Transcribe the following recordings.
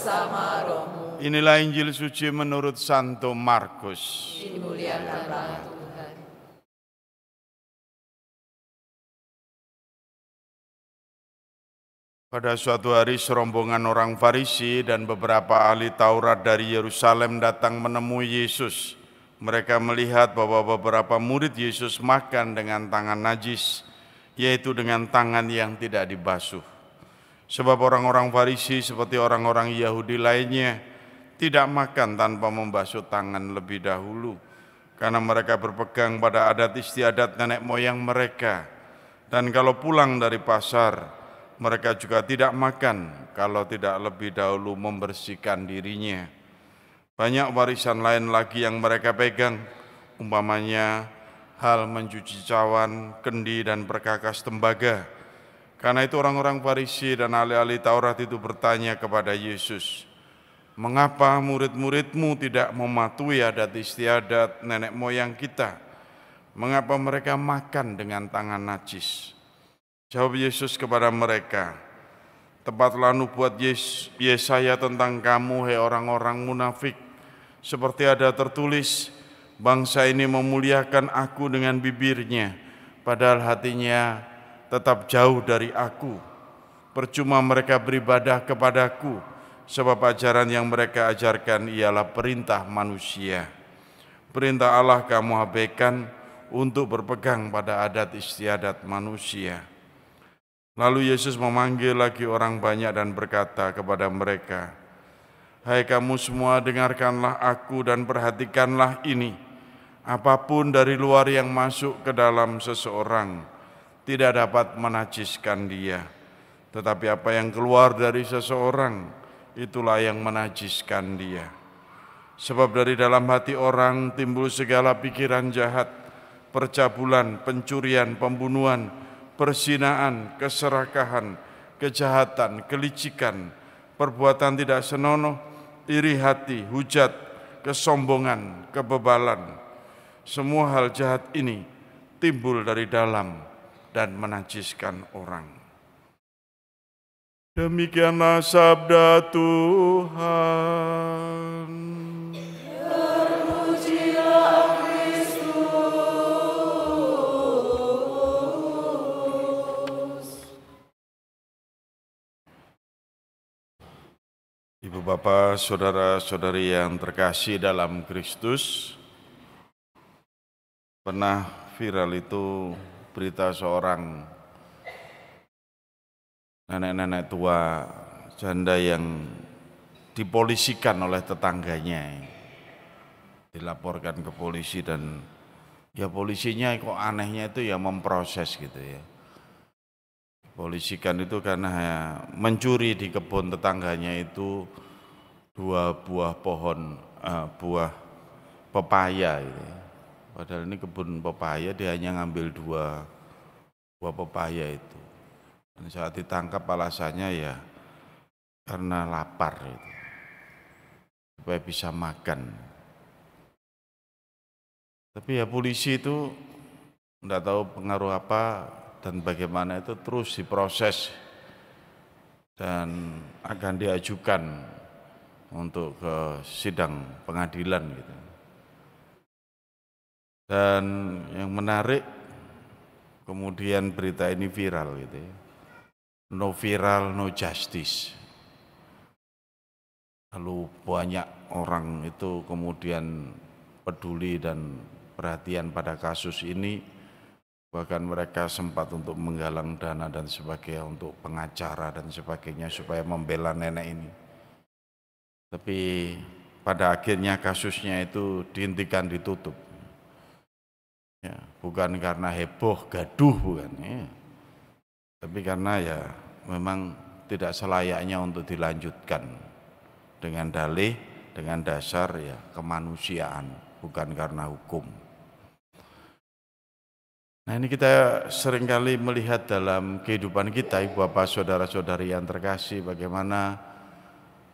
bersama rohmu. Inilah Injil suci menurut Santo Markus. Dimuliakanlah Tuhan. Pada suatu hari serombongan orang Farisi dan beberapa ahli Taurat dari Yerusalem datang menemui Yesus. Mereka melihat bahwa beberapa murid Yesus makan dengan tangan najis, yaitu dengan tangan yang tidak dibasuh. Sebab orang-orang Farisi seperti orang-orang Yahudi lainnya tidak makan tanpa membasuh tangan lebih dahulu, karena mereka berpegang pada adat istiadat nenek moyang mereka. Dan kalau pulang dari pasar, mereka juga tidak makan kalau tidak lebih dahulu membersihkan dirinya. Banyak warisan lain lagi yang mereka pegang, umpamanya hal mencuci cawan, kendi, dan perkakas tembaga. Karena itu orang-orang Farisi dan ahli-ahli Taurat itu bertanya kepada Yesus, "Mengapa murid-muridmu tidak mematuhi adat istiadat nenek moyang kita? Mengapa mereka makan dengan tangan najis?" Jawab Yesus kepada mereka, "Tepatlah nubuat Yesaya tentang kamu, hai orang-orang munafik. Seperti ada tertulis, bangsa ini memuliakan aku dengan bibirnya, padahal hatinya tetap jauh dari aku. Percuma mereka beribadah kepadaku, sebab ajaran yang mereka ajarkan ialah perintah manusia. Perintah Allah kamu abaikan untuk berpegang pada adat istiadat manusia." Lalu Yesus memanggil lagi orang banyak dan berkata kepada mereka, "Hai kamu semua, dengarkanlah aku dan perhatikanlah ini. Apapun dari luar yang masuk ke dalam seseorang tidak dapat menajiskan dia. Tetapi apa yang keluar dari seseorang, itulah yang menajiskan dia. Sebab dari dalam hati orang timbul segala pikiran jahat, percabulan, pencurian, pembunuhan, perzinaan, keserakahan, kejahatan, kelicikan, perbuatan tidak senonoh, iri hati, hujat, kesombongan, kebebalan. Semua hal jahat ini timbul dari dalam dan menajiskan orang." Demikianlah sabda Tuhan. Terpujilah Kristus. Ibu bapak, saudara-saudari yang terkasih dalam Kristus, pernah viral itu berita seorang nenek-nenek tua janda yang dipolisikan oleh tetangganya. Dilaporkan ke polisi dan ya polisinya kok anehnya itu ya memproses gitu ya. Polisikan itu karena mencuri di kebun tetangganya itu 2 buah pohon, buah pepaya gitu ya. Padahal ini kebun pepaya, dia hanya ngambil 2 buah pepaya itu. Dan saat ditangkap alasannya ya karena lapar itu, supaya bisa makan. Tapi ya polisi itu enggak tahu pengaruh apa dan bagaimana itu terus diproses dan akan diajukan untuk ke sidang pengadilan gitu. Dan yang menarik kemudian berita ini viral gitu ya. No viral, no justice. Lalu banyak orang itu kemudian peduli dan perhatian pada kasus ini, bahkan mereka sempat untuk menggalang dana dan sebagainya untuk pengacara dan sebagainya supaya membela nenek ini. Tapi pada akhirnya kasusnya itu dihentikan, ditutup. Ya, bukan karena heboh, gaduh, bukan ya. Tapi karena ya memang tidak selayaknya untuk dilanjutkan dengan dalih, dengan dasar ya kemanusiaan, bukan karena hukum. Nah ini kita seringkali melihat dalam kehidupan kita, ibu bapak, saudara-saudari yang terkasih, bagaimana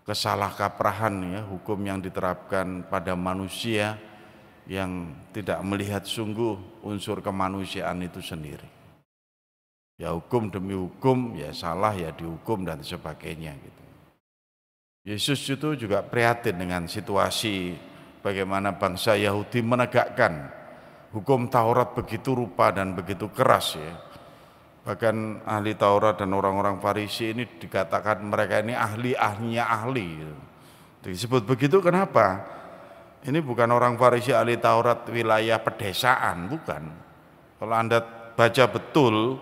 kesalahkaprahan ya hukum yang diterapkan pada manusia yang tidak melihat sungguh unsur kemanusiaan itu sendiri. Ya hukum demi hukum, ya salah ya dihukum dan sebagainya gitu. Yesus itu juga prihatin dengan situasi bagaimana bangsa Yahudi menegakkan hukum Taurat begitu rupa dan begitu keras ya. Bahkan ahli Taurat dan orang-orang Farisi ini dikatakan mereka ini ahli-ahlinya ahli gitu. Disebut begitu kenapa? Ini bukan orang Farisi ahli Taurat wilayah pedesaan, bukan. Kalau Anda baca betul,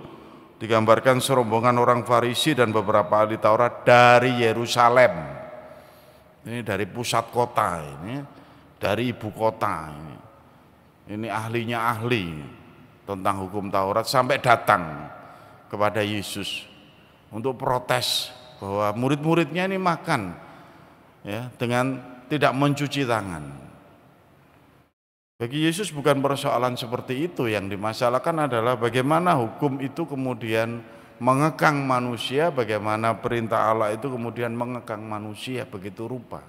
digambarkan serombongan orang Farisi dan beberapa ahli Taurat dari Yerusalem. Ini dari pusat kota, ini dari ibu kota. Ini ahlinya ahli tentang hukum Taurat sampai datang kepada Yesus untuk protes bahwa murid-muridnya ini makan ya dengan tidak mencuci tangan. Bagi Yesus bukan persoalan seperti itu, yang dimasalahkan adalah bagaimana hukum itu kemudian mengekang manusia, bagaimana perintah Allah itu kemudian mengekang manusia begitu rupa.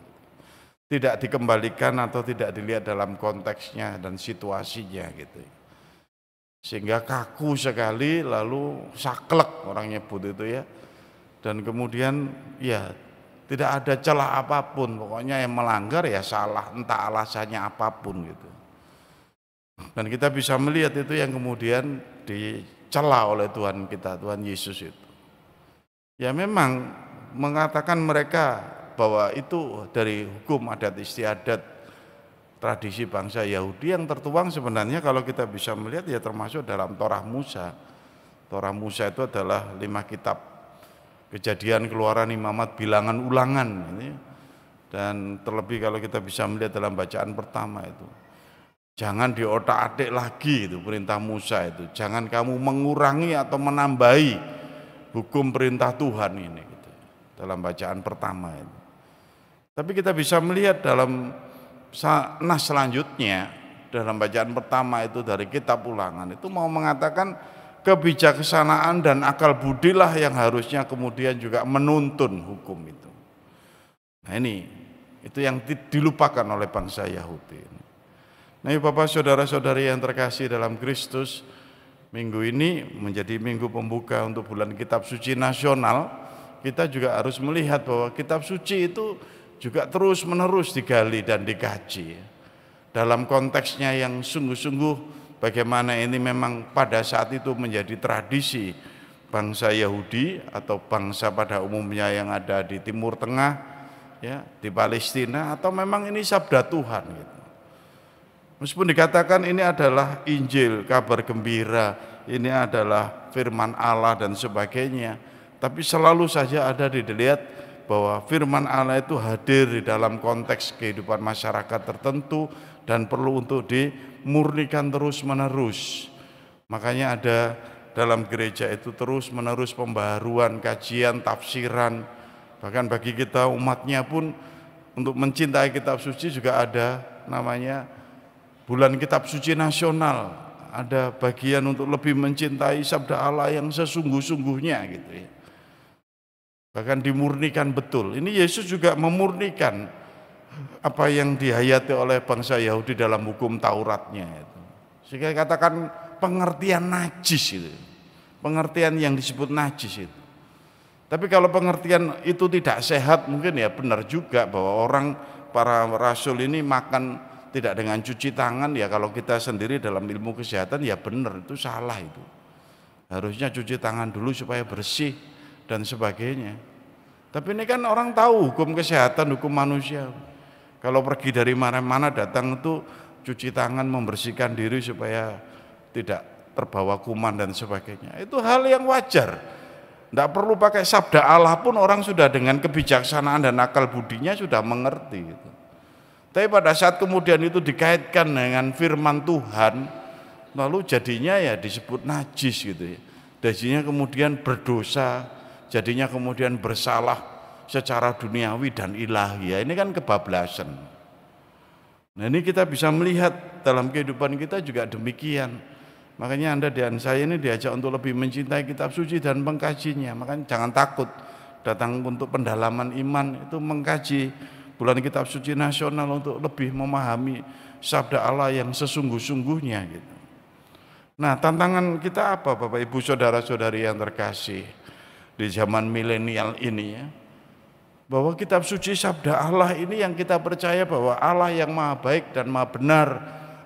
Tidak dikembalikan atau tidak dilihat dalam konteksnya dan situasinya gitu. Sehingga kaku sekali, lalu saklek orang nyebut itu ya. Dan kemudian ya tidak ada celah apapun, pokoknya yang melanggar ya salah, entah alasannya apapun gitu. Dan kita bisa melihat itu yang kemudian dicela oleh Tuhan kita, Tuhan Yesus itu. Ya memang mengatakan mereka bahwa itu dari hukum adat istiadat tradisi bangsa Yahudi yang tertuang sebenarnya kalau kita bisa melihat ya termasuk dalam Torah Musa. Torah Musa itu adalah 5 kitab, Kejadian, Keluaran, Imamat, Bilangan, Ulangan ini. Dan terlebih kalau kita bisa melihat dalam bacaan pertama itu, jangan diotak-atik lagi itu perintah Musa itu. Jangan kamu mengurangi atau menambahi hukum perintah Tuhan ini gitu, dalam bacaan pertama itu. Tapi kita bisa melihat dalam nas selanjutnya, dalam bacaan pertama itu dari kitab Ulangan itu mau mengatakan kebijaksanaan dan akal budilah yang harusnya kemudian juga menuntun hukum itu. Nah ini, itu yang dilupakan oleh bangsa Yahudi. Nah Bapak saudara-saudari yang terkasih dalam Kristus, minggu ini menjadi minggu pembuka untuk bulan kitab suci nasional. Kita juga harus melihat bahwa kitab suci itu juga terus menerus digali dan dikaji. Dalam konteksnya yang sungguh-sungguh bagaimana ini memang pada saat itu menjadi tradisi bangsa Yahudi atau bangsa pada umumnya yang ada di Timur Tengah, ya, di Palestina, atau memang ini sabda Tuhan gitu. Meskipun dikatakan ini adalah Injil, kabar gembira, ini adalah firman Allah dan sebagainya, tapi selalu saja ada dilihat bahwa firman Allah itu hadir di dalam konteks kehidupan masyarakat tertentu dan perlu untuk dimurnikan terus-menerus. Makanya ada dalam gereja itu terus-menerus pembaharuan, kajian, tafsiran. Bahkan bagi kita umatnya pun untuk mencintai kitab suci juga ada namanya bulan kitab suci nasional. Ada bagian untuk lebih mencintai sabda Allah yang sesungguh-sungguhnya gitu ya. Bahkan dimurnikan betul. Ini Yesus juga memurnikan apa yang dihayati oleh bangsa Yahudi dalam hukum Tauratnya itu. Sehingga katakan pengertian najis itu. Pengertian yang disebut najis itu. Tapi kalau pengertian itu tidak sehat, mungkin ya benar juga bahwa orang para rasul ini makan tidak dengan cuci tangan, ya kalau kita sendiri dalam ilmu kesehatan ya benar, itu salah itu. Harusnya cuci tangan dulu supaya bersih dan sebagainya. Tapi ini kan orang tahu hukum kesehatan, hukum manusia. Kalau pergi dari mana-mana datang itu cuci tangan, membersihkan diri supaya tidak terbawa kuman dan sebagainya. Itu hal yang wajar. Tidak perlu pakai sabda Allah pun orang sudah dengan kebijaksanaan dan akal budinya sudah mengerti gitu. Tapi pada saat kemudian itu dikaitkan dengan firman Tuhan, lalu jadinya ya disebut najis gitu ya. Jadinya kemudian berdosa, jadinya kemudian bersalah secara duniawi dan ilahi. Ya, ini kan kebablasan. Nah ini kita bisa melihat dalam kehidupan kita juga demikian. Makanya Anda dan saya ini diajak untuk lebih mencintai kitab suci dan mengkajinya. Makanya jangan takut datang untuk pendalaman iman, itu mengkaji bulan kitab suci nasional untuk lebih memahami sabda Allah yang sesungguh-sungguhnya gitu. Nah, tantangan kita apa Bapak Ibu saudara-saudari yang terkasih di zaman milenial ini ya? Bahwa kitab suci sabda Allah ini yang kita percaya bahwa Allah yang maha baik dan maha benar,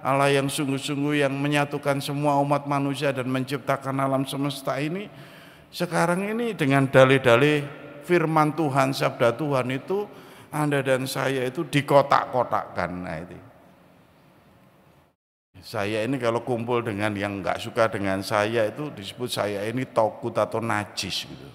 Allah yang sungguh-sungguh yang menyatukan semua umat manusia dan menciptakan alam semesta ini, sekarang ini dengan dalih-dalih firman Tuhan, sabda Tuhan itu, Anda dan saya itu dikotak-kotakkan. Nah itu. Saya ini kalau kumpul dengan yang nggak suka dengan saya itu disebut saya ini togut atau najis gitu.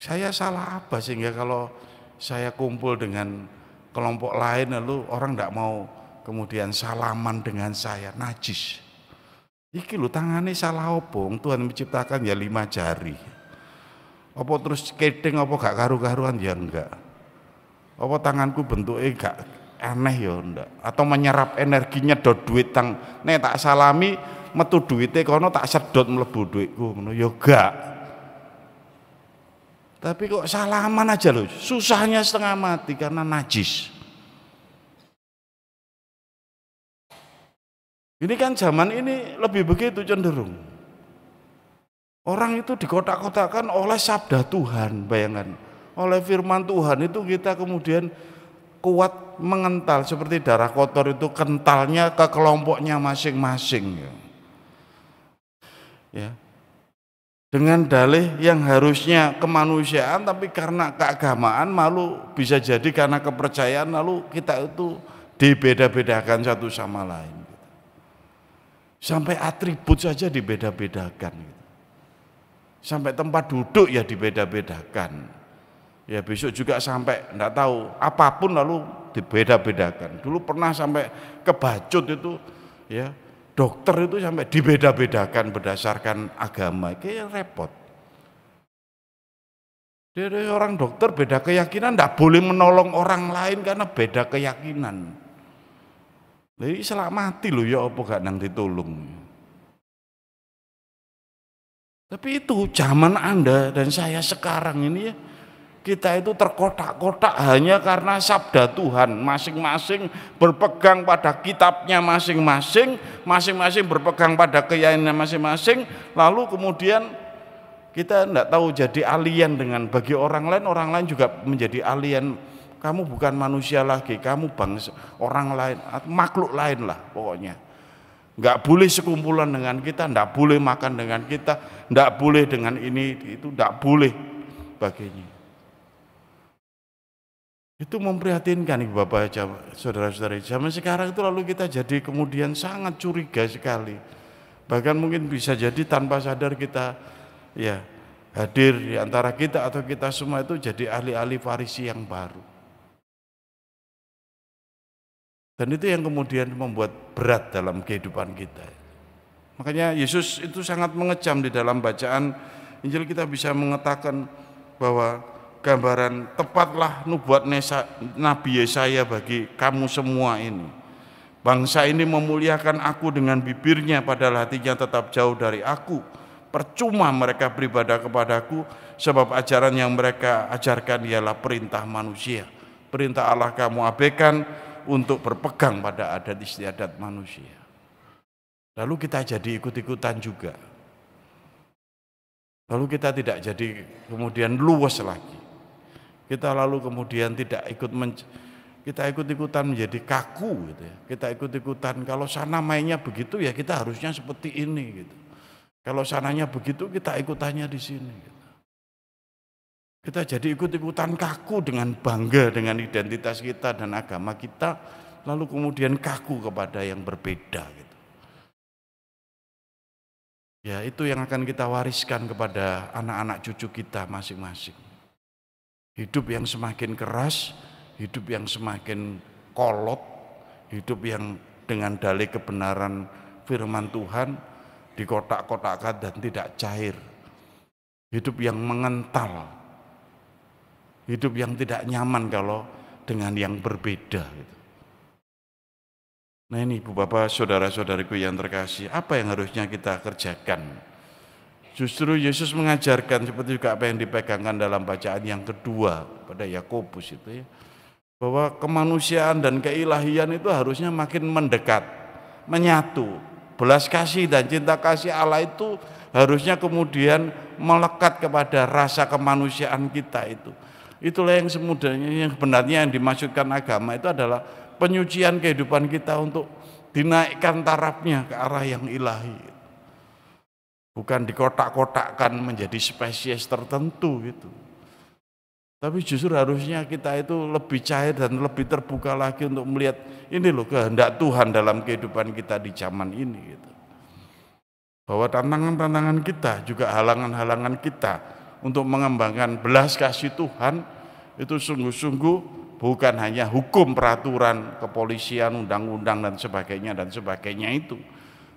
Saya salah apa sehingga kalau saya kumpul dengan kelompok lain lalu orang nggak mau kemudian salaman dengan saya, najis. Iki lho tangane salah opong, Tuhan menciptakan ya 5 jari. Apa terus keting apa gak karu-karuan ya enggak. Apa tanganku bentuknya gak aneh ya enggak. Atau menyerap energinya do duit tang nek tak salami metu duite kono tak sedot mlebu duitku ngono ya enggak. Tapi kok salaman aja loh, susahnya setengah mati karena najis. Ini kan zaman ini lebih begitu cenderung. Orang itu dikotak-kotakkan oleh sabda Tuhan, bayangkan. Oleh firman Tuhan itu kita kemudian kuat mengental seperti darah kotor itu kentalnya ke kelompoknya masing-masing. Ya. Dengan dalih yang harusnya kemanusiaan tapi karena keagamaan malu bisa jadi karena kepercayaan lalu kita itu dibeda-bedakan satu sama lain. Sampai atribut saja dibeda-bedakan. Sampai tempat duduk ya dibeda-bedakan. Ya besok juga sampai enggak tahu apapun lalu dibeda-bedakan. Dulu pernah sampai kebacut itu ya dokter itu sampai dibeda-bedakan berdasarkan agama. Kayak repot. Dari orang dokter beda keyakinan enggak boleh menolong orang lain karena beda keyakinan. Jadi selak mati loh ya apa gak nang ditolong. Tapi itu zaman Anda dan saya sekarang ini ya, kita itu terkotak-kotak hanya karena sabda Tuhan. Masing-masing berpegang pada kitabnya masing-masing, masing-masing berpegang pada keyakinannya masing-masing, lalu kemudian kita tidak tahu jadi alien dengan bagi orang lain juga menjadi alien. Kamu bukan manusia lagi, kamu bangsa orang lain, makhluk lain lah pokoknya. Enggak boleh sekumpulan dengan kita, enggak boleh makan dengan kita, enggak boleh dengan ini, itu enggak boleh baginya. Itu memprihatinkan Ibu Bapak, saudara-saudari. Zaman sekarang itu lalu kita jadi kemudian sangat curiga sekali. Bahkan mungkin bisa jadi tanpa sadar kita ya hadir di antara kita atau kita semua itu jadi ahli-ahli Farisi yang baru. Dan itu yang kemudian membuat berat dalam kehidupan kita. Makanya Yesus itu sangat mengecam di dalam bacaan Injil kita bisa mengatakan bahwa gambaran tepatlah nubuat Nabi Yesaya bagi kamu semua ini. Bangsa ini memuliakan aku dengan bibirnya padahal hatinya tetap jauh dari aku. Percuma mereka beribadah kepadaku sebab ajaran yang mereka ajarkan ialah perintah manusia. Perintah Allah kamu abaikan untuk berpegang pada adat istiadat manusia. Lalu kita jadi ikut-ikutan juga. Lalu kita tidak jadi kemudian luwes lagi. Kita lalu kemudian tidak kita ikut-ikutan menjadi kaku gitu ya. Kita ikut-ikutan kalau sana mainnya begitu ya kita harusnya seperti ini gitu. Kalau sananya begitu kita ikutannya di sini gitu. Kita jadi ikut-ikutan kaku dengan bangga dengan identitas kita dan agama kita, lalu kemudian kaku kepada yang berbeda gitu. Ya, itu yang akan kita wariskan kepada anak-anak cucu kita masing-masing. Hidup yang semakin keras, hidup yang semakin kolot, hidup yang dengan dalih kebenaran firman Tuhan dikotak-kotakkan dan tidak cair. Hidup yang mengental. Hidup yang tidak nyaman kalau dengan yang berbeda gitu. Nah ini Ibu Bapak, saudara-saudariku yang terkasih, apa yang harusnya kita kerjakan? Justru Yesus mengajarkan seperti juga apa yang dipegangkan dalam bacaan yang kedua pada Yakobus itu ya, bahwa kemanusiaan dan keilahian itu harusnya makin mendekat, menyatu. Belas kasih dan cinta kasih Allah itu harusnya kemudian melekat kepada rasa kemanusiaan kita itu. Itulah yang sebenarnya yang dimaksudkan agama itu adalah penyucian kehidupan kita untuk dinaikkan tarafnya ke arah yang ilahi. Bukan dikotak-kotakkan menjadi spesies tertentu gitu. Tapi justru harusnya kita itu lebih cair dan lebih terbuka lagi untuk melihat ini loh kehendak Tuhan dalam kehidupan kita di zaman ini gitu. Bahwa tantangan-tantangan kita juga halangan-halangan kita untuk mengembangkan belas kasih Tuhan itu sungguh-sungguh bukan hanya hukum, peraturan, kepolisian, undang-undang dan sebagainya itu.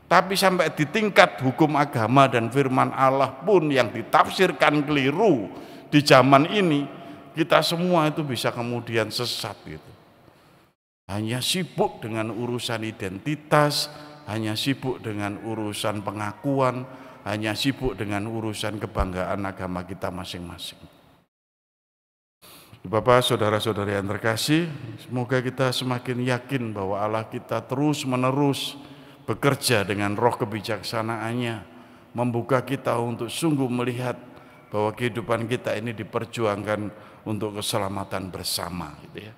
Tapi sampai di tingkat hukum agama dan firman Allah pun yang ditafsirkan keliru di zaman ini, kita semua itu bisa kemudian sesat gitu. Hanya sibuk dengan urusan identitas, hanya sibuk dengan urusan pengakuan, hanya sibuk dengan urusan kebanggaan agama kita masing-masing. Bapak, saudara-saudari yang terkasih, semoga kita semakin yakin bahwa Allah kita terus-menerus bekerja dengan roh kebijaksanaannya, membuka kita untuk sungguh melihat bahwa kehidupan kita ini diperjuangkan untuk keselamatan bersama gitu ya.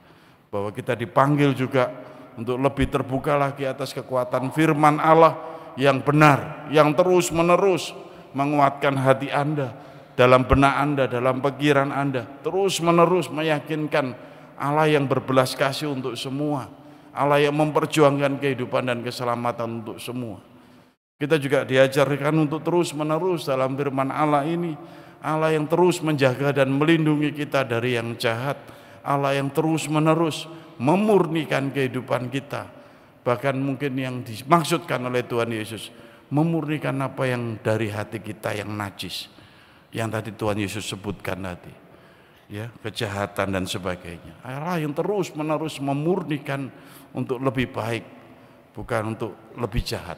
Bahwa kita dipanggil juga untuk lebih terbuka lagi atas kekuatan firman Allah yang benar, yang terus-menerus menguatkan hati Anda, dalam benak Anda, dalam pikiran Anda, terus-menerus meyakinkan Allah yang berbelas kasih untuk semua, Allah yang memperjuangkan kehidupan dan keselamatan untuk semua. Kita juga diajarkan untuk terus-menerus dalam firman Allah ini, Allah yang terus menjaga dan melindungi kita dari yang jahat, Allah yang terus-menerus memurnikan kehidupan kita, bahkan mungkin yang dimaksudkan oleh Tuhan Yesus, memurnikan apa yang dari hati kita yang najis, yang tadi Tuhan Yesus sebutkan tadi, ya, kejahatan dan sebagainya. Allah yang terus-menerus memurnikan untuk lebih baik, bukan untuk lebih jahat.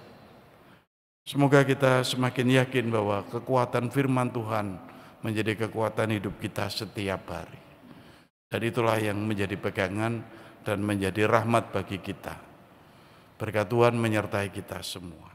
Semoga kita semakin yakin bahwa kekuatan firman Tuhan menjadi kekuatan hidup kita setiap hari. Dan itulah yang menjadi pegangan dan menjadi rahmat bagi kita. Berkat Tuhan menyertai kita semua.